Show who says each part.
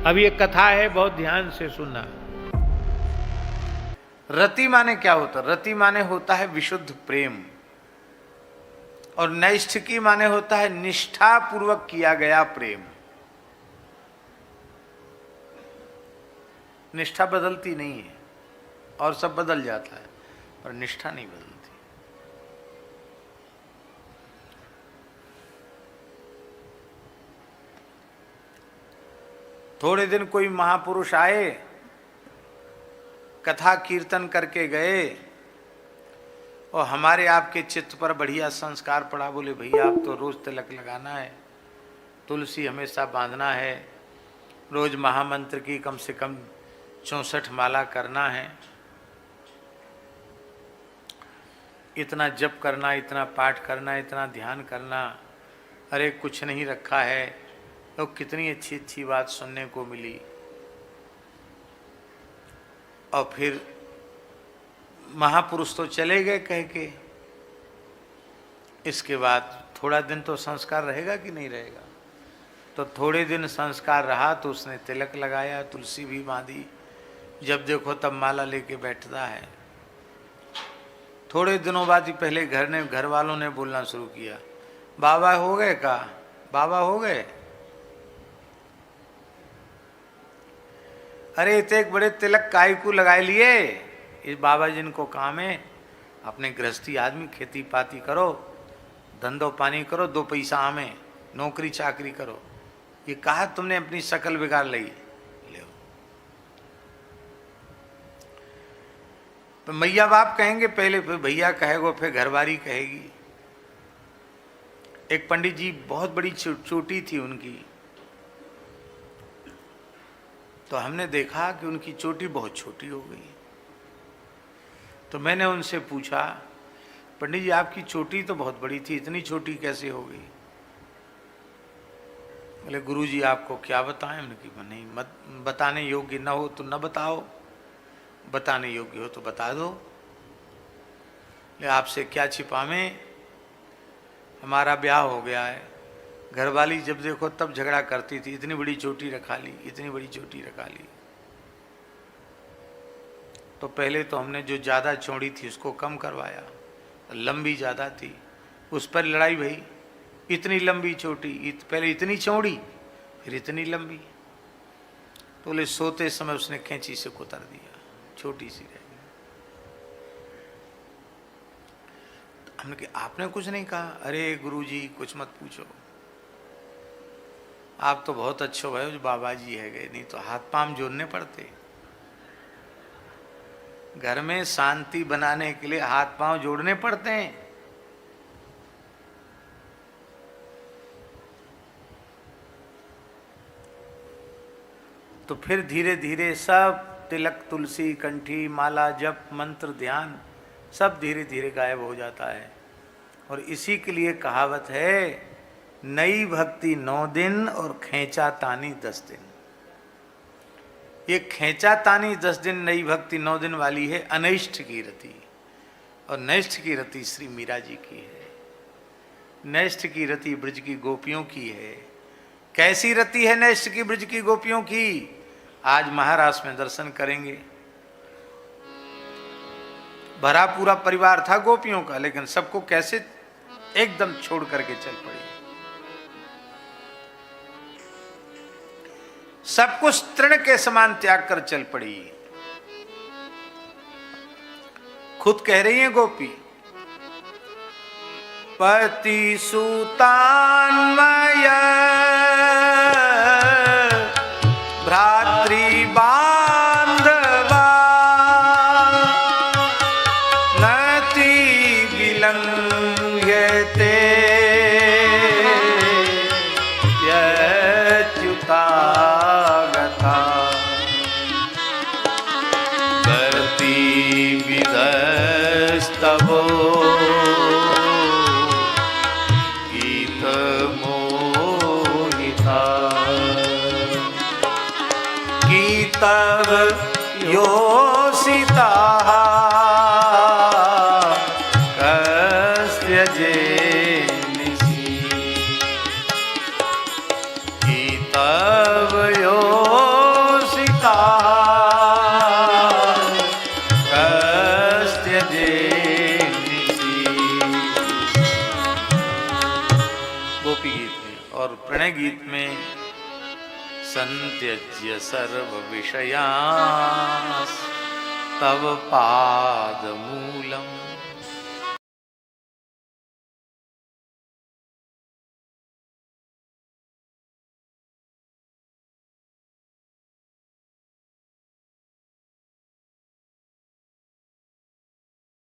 Speaker 1: अब ये कथा है, बहुत ध्यान से सुनना। रति माने क्या होता है? रति माने होता है विशुद्ध प्रेम, और नैष्ठिकी माने होता है निष्ठा पूर्वक किया गया प्रेम। निष्ठा बदलती नहीं है, और सब बदल जाता है, पर निष्ठा नहीं बदलती। थोड़े दिन कोई महापुरुष आए, कथा कीर्तन करके गए, और हमारे आपके चित्त पर बढ़िया संस्कार पड़ा। बोले भैया आप तो रोज तिलक लगाना है, तुलसी हमेशा बांधना है, रोज महामंत्र की कम से कम 64 माला करना है, इतना जप करना, इतना पाठ करना, इतना ध्यान करना। अरे कुछ नहीं रखा है, तो कितनी अच्छी अच्छी बात सुनने को मिली। और फिर महापुरुष तो चले गए कह के, इसके बाद थोड़ा दिन तो संस्कार रहेगा कि नहीं रहेगा? तो थोड़े दिन संस्कार रहा तो उसने तिलक लगाया, तुलसी भी बांधी, जब देखो तब माला लेके बैठता है। थोड़े दिनों बाद ही पहले घर वालों ने बोलना शुरू किया, बाबा हो गए का? बाबा हो गए? अरे इतने एक बड़े तिलक काहे को लगाए लिए? इस बाबा जिनको काम है, अपने गृहस्थी आदमी, खेती पाती करो, धंधो पानी करो, 2 पैसा आमे, नौकरी चाकरी करो। ये कहा तुमने अपनी शकल बिगाड़ ली। ले तो मैया बाप कहेंगे पहले, फिर भैया कहेगो, फिर घरवारी कहेगी। एक पंडित जी, बहुत बड़ी चोटी थी उनकी, तो हमने देखा कि उनकी चोटी बहुत छोटी हो गई। तो मैंने उनसे पूछा, पंडित जी आपकी चोटी तो बहुत बड़ी थी, इतनी छोटी कैसे हो गई? बोले गुरुजी आपको क्या बताएं? उन्होंने कहा नहीं, मत बताने योग्य न हो तो न बताओ, बताने योग्य हो तो बता दो। ले आपसे क्या छिपावें, हमारा ब्याह हो गया है, घरवाली जब देखो तब झगड़ा करती थी, इतनी बड़ी चोटी रखा ली, इतनी बड़ी चोटी रखा ली। तो पहले तो हमने जो ज़्यादा चौड़ी थी उसको कम करवाया, लंबी ज़्यादा थी, उस पर लड़ाई भई। इतनी लंबी चोटी, पहले इतनी चौड़ी, फिर इतनी लंबी। तो बोले सोते समय उसने कैंची से कुतर दिया, छोटी सी रह गई। हमने कहा आपने कुछ नहीं कहा? अरे गुरुजी कुछ मत पूछो, आप तो बहुत अच्छे हो जो बाबा जी है गए, नहीं तो हाथ पांव जोड़ने पड़ते। घर में शांति बनाने के लिए हाथ पांव जोड़ने पड़ते हैं। तो फिर धीरे धीरे सब तिलक, तुलसी, कंठी, माला, जप, मंत्र, ध्यान सब धीरे धीरे गायब हो जाता है। और इसी के लिए कहावत है, नई भक्ति 9 दिन और खेचा तानी 10 दिन। ये खेचा तानी 10 दिन, नई भक्ति 9 दिन वाली है अनैष्ठ की रति, और नैष्ठ की रति श्री मीरा जी की है। नैष्ठ की रति ब्रज की गोपियों की है। कैसी रति है नैष्ठ की ब्रज की गोपियों की? आज महाराष्ट्र में दर्शन करेंगे। भरा पूरा परिवार था गोपियों का, लेकिन सबको कैसे एकदम छोड़ करके चल पड़ी। सब कुछ तृण के समान त्याग कर चल पड़ी। खुद कह रही है गोपी, पति सुतान्मय भ्रातृ बांधवा नति विलंघ्यते यच्युता तवो गीत मोहिता गीतव योषिता कस्य जेनिसि गीतव योषिता और प्रणय गीत में संत्यज्य सर्व विषयान् तव पाद मूले